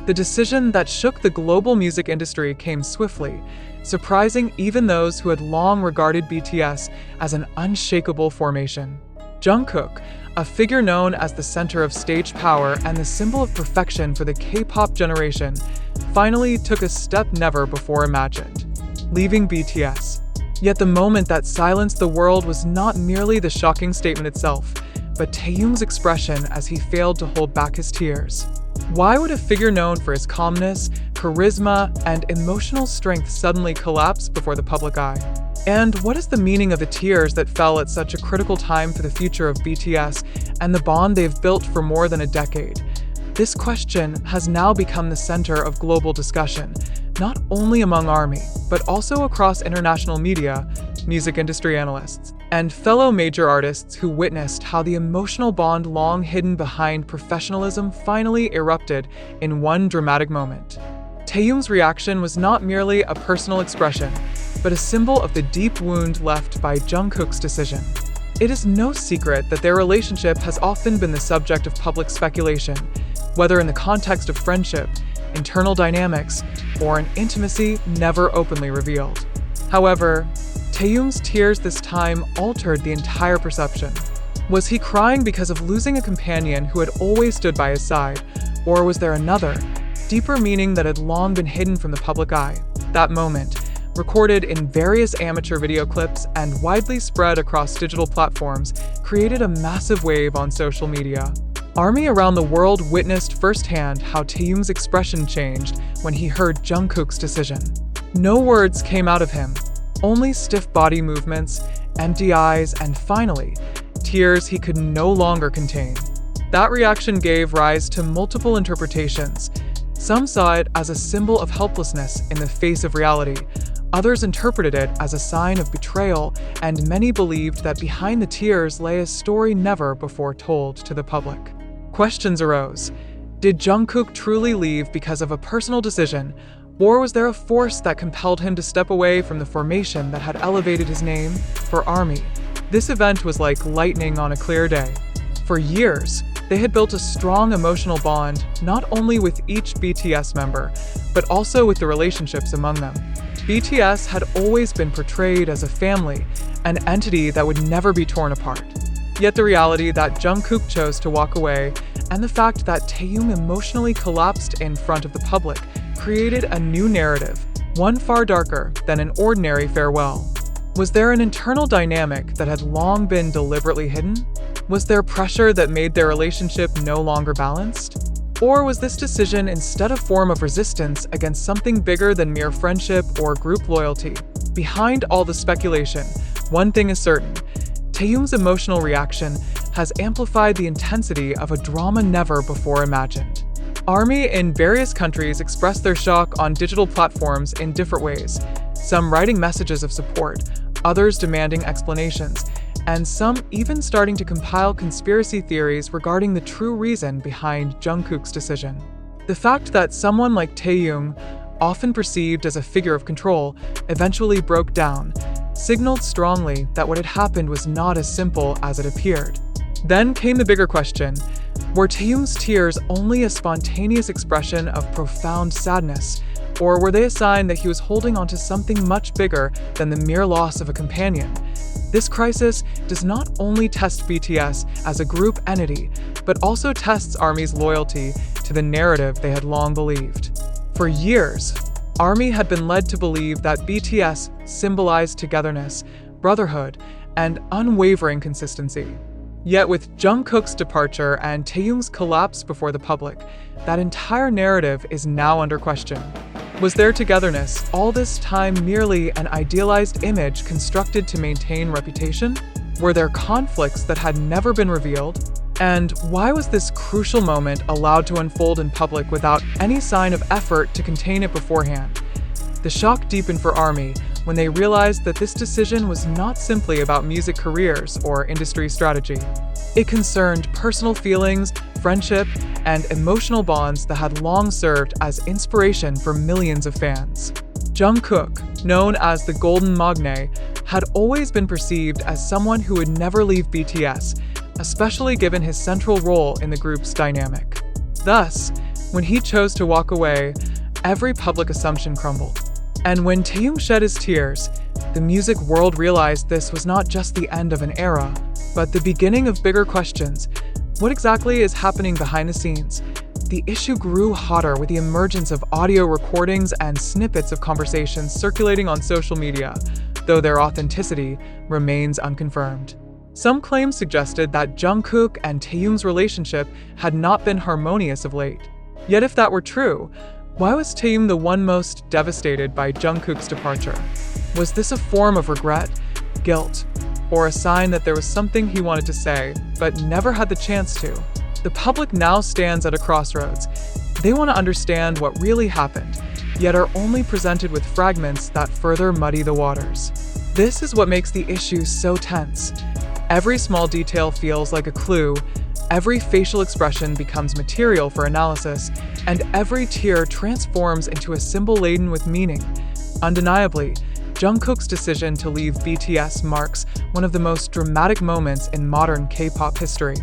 The decision that shook the global music industry came swiftly, surprising even those who had long regarded BTS as an unshakable formation. Jungkook, a figure known as the center of stage power and the symbol of perfection for the K-pop generation, finally took a step never before imagined, leaving BTS. Yet the moment that silenced the world was not merely the shocking statement itself, but Taehyung's expression as he failed to hold back his tears. Why would a figure known for his calmness, charisma, and emotional strength suddenly collapse before the public eye? And what is the meaning of the tears that fell at such a critical time for the future of BTS and the bond they've built for more than a decade? This question has now become the center of global discussion, not only among ARMY, but also across international media, music industry analysts, and fellow major artists who witnessed how the emotional bond long hidden behind professionalism finally erupted in one dramatic moment. Taehyung's reaction was not merely a personal expression, but a symbol of the deep wound left by Jungkook's decision. It is no secret that their relationship has often been the subject of public speculation, whether in the context of friendship, internal dynamics, or an intimacy never openly revealed. However, Taehyung's tears this time altered the entire perception. Was he crying because of losing a companion who had always stood by his side, or was there another, deeper meaning that had long been hidden from the public eye? That moment, recorded in various amateur video clips and widely spread across digital platforms, created a massive wave on social media. ARMY around the world witnessed firsthand how Taehyung's expression changed when he heard Jungkook's decision. No words came out of him, only stiff body movements, empty eyes, and finally, tears he could no longer contain. That reaction gave rise to multiple interpretations. Some saw it as a symbol of helplessness in the face of reality. Others interpreted it as a sign of betrayal, and many believed that behind the tears lay a story never before told to the public. Questions arose. Did Jungkook truly leave because of a personal decision, or was there a force that compelled him to step away from the formation that had elevated his name for ARMY? This event was like lightning on a clear day. For years, they had built a strong emotional bond not only with each BTS member, but also with the relationships among them. BTS had always been portrayed as a family, an entity that would never be torn apart. Yet the reality that Jungkook chose to walk away, and the fact that Taehyung emotionally collapsed in front of the public, created a new narrative, one far darker than an ordinary farewell. Was there an internal dynamic that had long been deliberately hidden? Was there pressure that made their relationship no longer balanced? Or was this decision instead a form of resistance against something bigger than mere friendship or group loyalty? Behind all the speculation, one thing is certain: Taehyung's emotional reaction has amplified the intensity of a drama never before imagined. ARMY in various countries expressed their shock on digital platforms in different ways, some writing messages of support, others demanding explanations, and some even starting to compile conspiracy theories regarding the true reason behind Jungkook's decision. The fact that someone like Taehyung, often perceived as a figure of control, eventually broke down, signaled strongly that what had happened was not as simple as it appeared. Then came the bigger question: were Taehyung's tears only a spontaneous expression of profound sadness, or were they a sign that he was holding onto something much bigger than the mere loss of a companion? This crisis does not only test BTS as a group entity, but also tests ARMY's loyalty to the narrative they had long believed. For years, ARMY had been led to believe that BTS symbolized togetherness, brotherhood, and unwavering consistency. Yet with Jungkook's departure and Taehyung's collapse before the public, that entire narrative is now under question. Was their togetherness all this time merely an idealized image constructed to maintain reputation? Were there conflicts that had never been revealed? And why was this crucial moment allowed to unfold in public without any sign of effort to contain it beforehand? The shock deepened for ARMY when they realized that this decision was not simply about music careers or industry strategy. It concerned personal feelings, friendship, and emotional bonds that had long served as inspiration for millions of fans. Jungkook, known as the Golden Magne, had always been perceived as someone who would never leave BTS, especially given his central role in the group's dynamic. Thus, When he chose to walk away, every public assumption crumbled. And when Taehyung shed his tears, the music world realized this was not just the end of an era, but the beginning of bigger questions. What exactly is happening behind the scenes? The issue grew hotter with the emergence of audio recordings and snippets of conversations circulating on social media, though their authenticity remains unconfirmed. Some claims suggested that Jungkook and Taehyung's relationship had not been harmonious of late. Yet if that were true, why was Taehyung the one most devastated by Jungkook's departure? Was this a form of regret, guilt, or a sign that there was something he wanted to say, but never had the chance to? The public now stands at a crossroads. They want to understand what really happened, yet are only presented with fragments that further muddy the waters. This is what makes the issue so tense. Every small detail feels like a clue, every facial expression becomes material for analysis, and every tear transforms into a symbol laden with meaning. Undeniably, Jungkook's decision to leave BTS marks one of the most dramatic moments in modern K-pop history.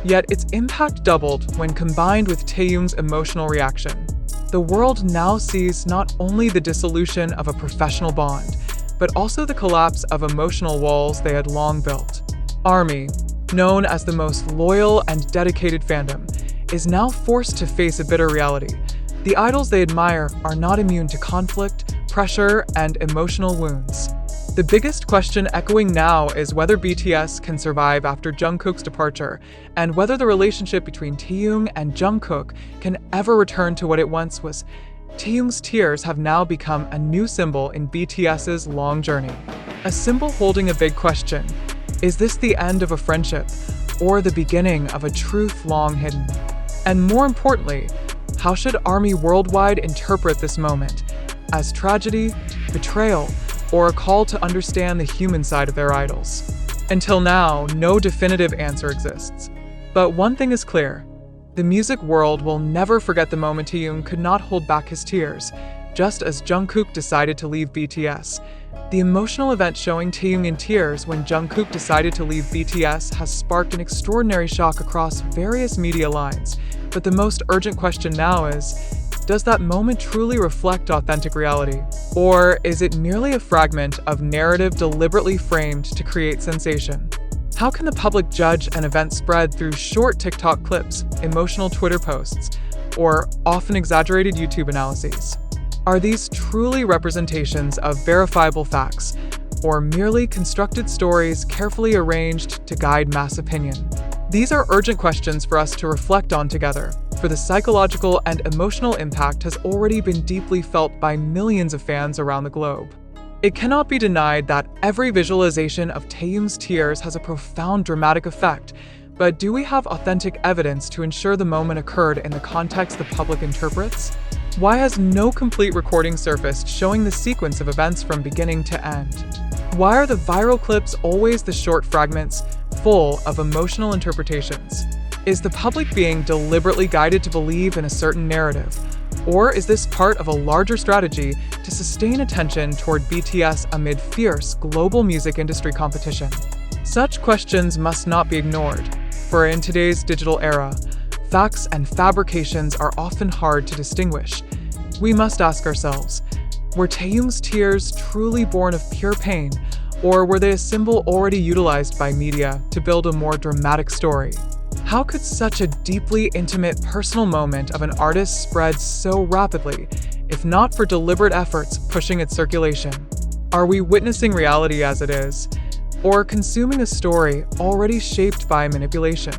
Yet its impact doubled when combined with Taehyung's emotional reaction. The world now sees not only the dissolution of a professional bond, but also the collapse of emotional walls they had long built. ARMY, known as the most loyal and dedicated fandom, is now forced to face a bitter reality. The idols they admire are not immune to conflict, pressure, and emotional wounds. The biggest question echoing now is whether BTS can survive after Jungkook's departure, and whether the relationship between Taehyung and Jungkook can ever return to what it once was. Taehyung's tears have now become a new symbol in BTS's long journey. A symbol holding a big question. Is this the end of a friendship, or the beginning of a truth long hidden? And more importantly, how should ARMY worldwide interpret this moment? As tragedy, betrayal, or a call to understand the human side of their idols? Until now, no definitive answer exists. But one thing is clear. The music world will never forget the moment Taehyung could not hold back his tears, just as Jungkook decided to leave BTS. The emotional event showing Taehyung in tears when Jungkook decided to leave BTS has sparked an extraordinary shock across various media lines. But the most urgent question now is, does that moment truly reflect authentic reality? Or is it merely a fragment of narrative deliberately framed to create sensation? How can the public judge an event spread through short TikTok clips, emotional Twitter posts, or often exaggerated YouTube analyses? Are these truly representations of verifiable facts, or merely constructed stories carefully arranged to guide mass opinion? These are urgent questions for us to reflect on together, for the psychological and emotional impact has already been deeply felt by millions of fans around the globe. It cannot be denied that every visualization of Taehyung's tears has a profound dramatic effect, but do we have authentic evidence to ensure the moment occurred in the context the public interprets? Why has no complete recording surfaced showing the sequence of events from beginning to end? Why are the viral clips always the short fragments, full of emotional interpretations? Is the public being deliberately guided to believe in a certain narrative? Or is this part of a larger strategy to sustain attention toward BTS amid fierce global music industry competition? Such questions must not be ignored, for in today's digital era, facts and fabrications are often hard to distinguish. We must ask ourselves, were Taehyung's tears truly born of pure pain, or were they a symbol already utilized by media to build a more dramatic story? How could such a deeply intimate personal moment of an artist spread so rapidly, if not for deliberate efforts pushing its circulation? Are we witnessing reality as it is, or consuming a story already shaped by manipulation?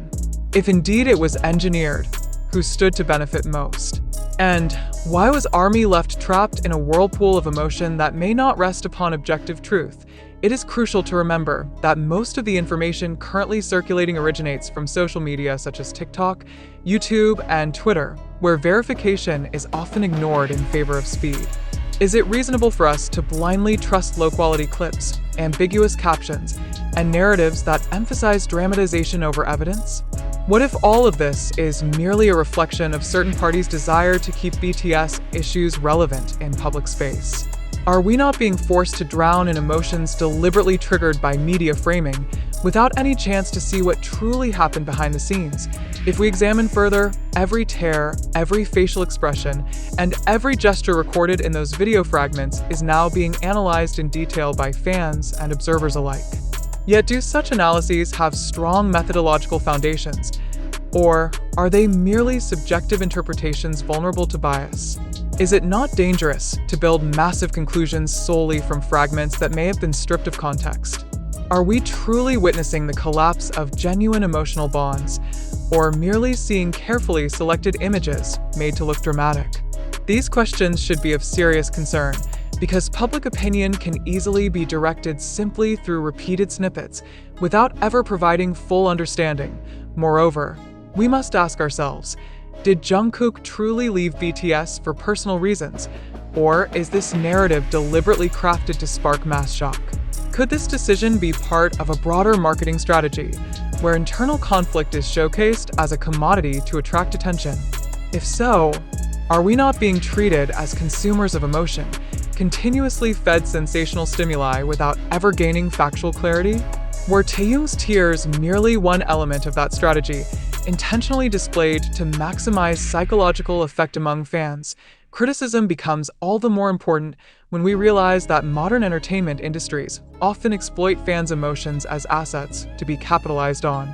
If indeed it was engineered, who stood to benefit most? And why was ARMY left trapped in a whirlpool of emotion that may not rest upon objective truth? It is crucial to remember that most of the information currently circulating originates from social media such as TikTok, YouTube, and Twitter, where verification is often ignored in favor of speed. Is it reasonable for us to blindly trust low-quality clips, ambiguous captions, and narratives that emphasize dramatization over evidence? What if all of this is merely a reflection of certain parties' desire to keep BTS issues relevant in public space? Are we not being forced to drown in emotions deliberately triggered by media framing, without any chance to see what truly happened behind the scenes? If we examine further, every tear, every facial expression, and every gesture recorded in those video fragments is now being analyzed in detail by fans and observers alike. Yet do such analyses have strong methodological foundations? Or are they merely subjective interpretations vulnerable to bias? Is it not dangerous to build massive conclusions solely from fragments that may have been stripped of context? Are we truly witnessing the collapse of genuine emotional bonds, or merely seeing carefully selected images made to look dramatic? These questions should be of serious concern, because public opinion can easily be directed simply through repeated snippets without ever providing full understanding. Moreover, we must ask ourselves, did Jungkook truly leave BTS for personal reasons, or is this narrative deliberately crafted to spark mass shock? Could this decision be part of a broader marketing strategy, where internal conflict is showcased as a commodity to attract attention? If so, are we not being treated as consumers of emotion, continuously fed sensational stimuli without ever gaining factual clarity? Were Taehyung's tears merely one element of that strategy, intentionally displayed to maximize psychological effect among fans? Criticism becomes all the more important when we realize that modern entertainment industries often exploit fans' emotions as assets to be capitalized on.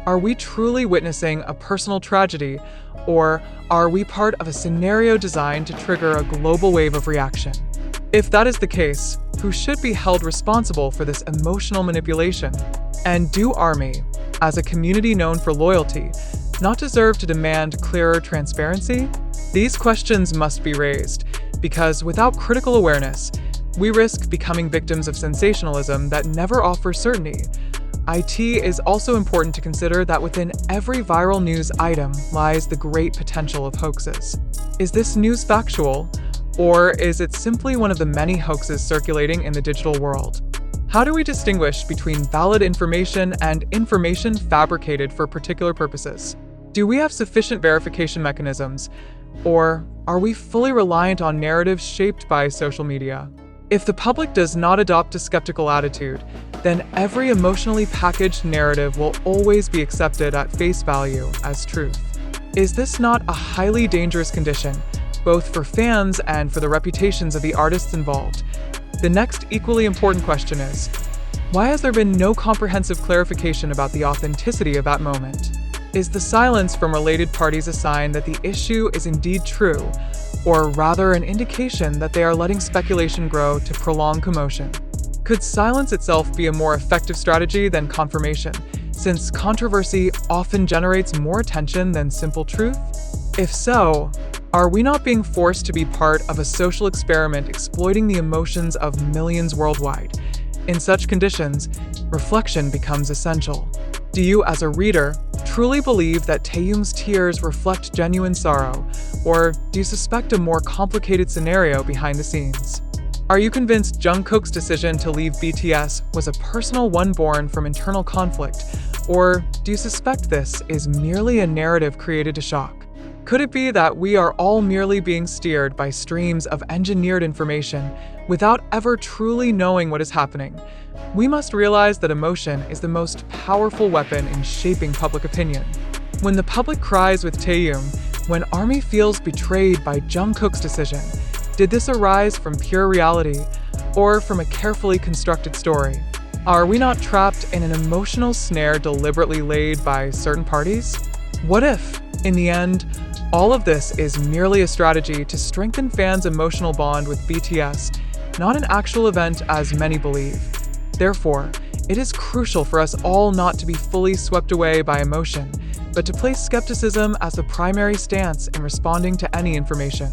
Are we truly witnessing a personal tragedy, or are we part of a scenario designed to trigger a global wave of reaction? If that is the case, who should be held responsible for this emotional manipulation? And do ARMY, as a community known for loyalty, not deserve to demand clearer transparency? These questions must be raised, because without critical awareness, we risk becoming victims of sensationalism that never offers certainty. It is also important to consider that within every viral news item lies the great potential of hoaxes. Is this news factual, or is it simply one of the many hoaxes circulating in the digital world? How do we distinguish between valid information and information fabricated for particular purposes? Do we have sufficient verification mechanisms, or are we fully reliant on narratives shaped by social media? If the public does not adopt a skeptical attitude, then every emotionally packaged narrative will always be accepted at face value as truth. Is this not a highly dangerous condition, both for fans and for the reputations of the artists involved? The next equally important question is, why has there been no comprehensive clarification about the authenticity of that moment? Is the silence from related parties a sign that the issue is indeed true, or rather an indication that they are letting speculation grow to prolong commotion? Could silence itself be a more effective strategy than confirmation, since controversy often generates more attention than simple truth? If so, are we not being forced to be part of a social experiment exploiting the emotions of millions worldwide? In such conditions, reflection becomes essential. Do you, as a reader, truly believe that Taehyung's tears reflect genuine sorrow, or do you suspect a more complicated scenario behind the scenes? Are you convinced Jungkook's decision to leave BTS was a personal one born from internal conflict, or do you suspect this is merely a narrative created to shock? Could it be that we are all merely being steered by streams of engineered information without ever truly knowing what is happening? We must realize that emotion is the most powerful weapon in shaping public opinion. When the public cries with Taehyung, when ARMY feels betrayed by Jungkook's decision, did this arise from pure reality or from a carefully constructed story? Are we not trapped in an emotional snare deliberately laid by certain parties? What if, in the end, all of this is merely a strategy to strengthen fans' emotional bond with BTS, not an actual event as many believe? Therefore, it is crucial for us all not to be fully swept away by emotion, but to place skepticism as the primary stance in responding to any information.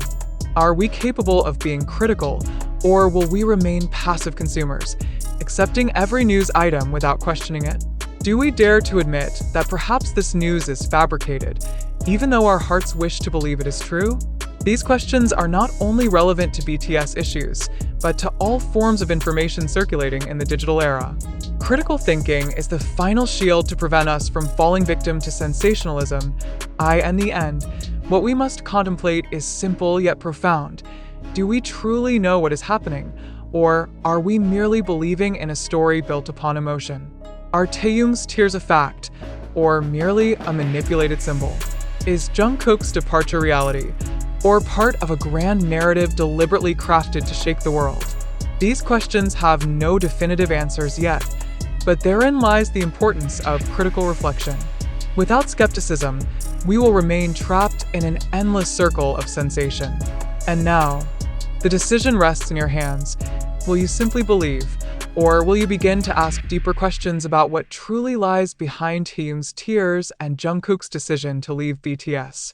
Are we capable of being critical, or will we remain passive consumers, accepting every news item without questioning it? Do we dare to admit that perhaps this news is fabricated, even though our hearts wish to believe it is true? These questions are not only relevant to BTS issues, but to all forms of information circulating in the digital era. Critical thinking is the final shield to prevent us from falling victim to sensationalism. In the end, what we must contemplate is simple yet profound. Do we truly know what is happening, or are we merely believing in a story built upon emotion? Are Taehyung's tears a fact, or merely a manipulated symbol? Is Jungkook's departure reality, or part of a grand narrative deliberately crafted to shake the world? These questions have no definitive answers yet, but therein lies the importance of critical reflection. Without skepticism, we will remain trapped in an endless circle of sensation. And now, the decision rests in your hands. Will you simply believe, or will you begin to ask deeper questions about what truly lies behind Taehyung's tears and Jungkook's decision to leave BTS?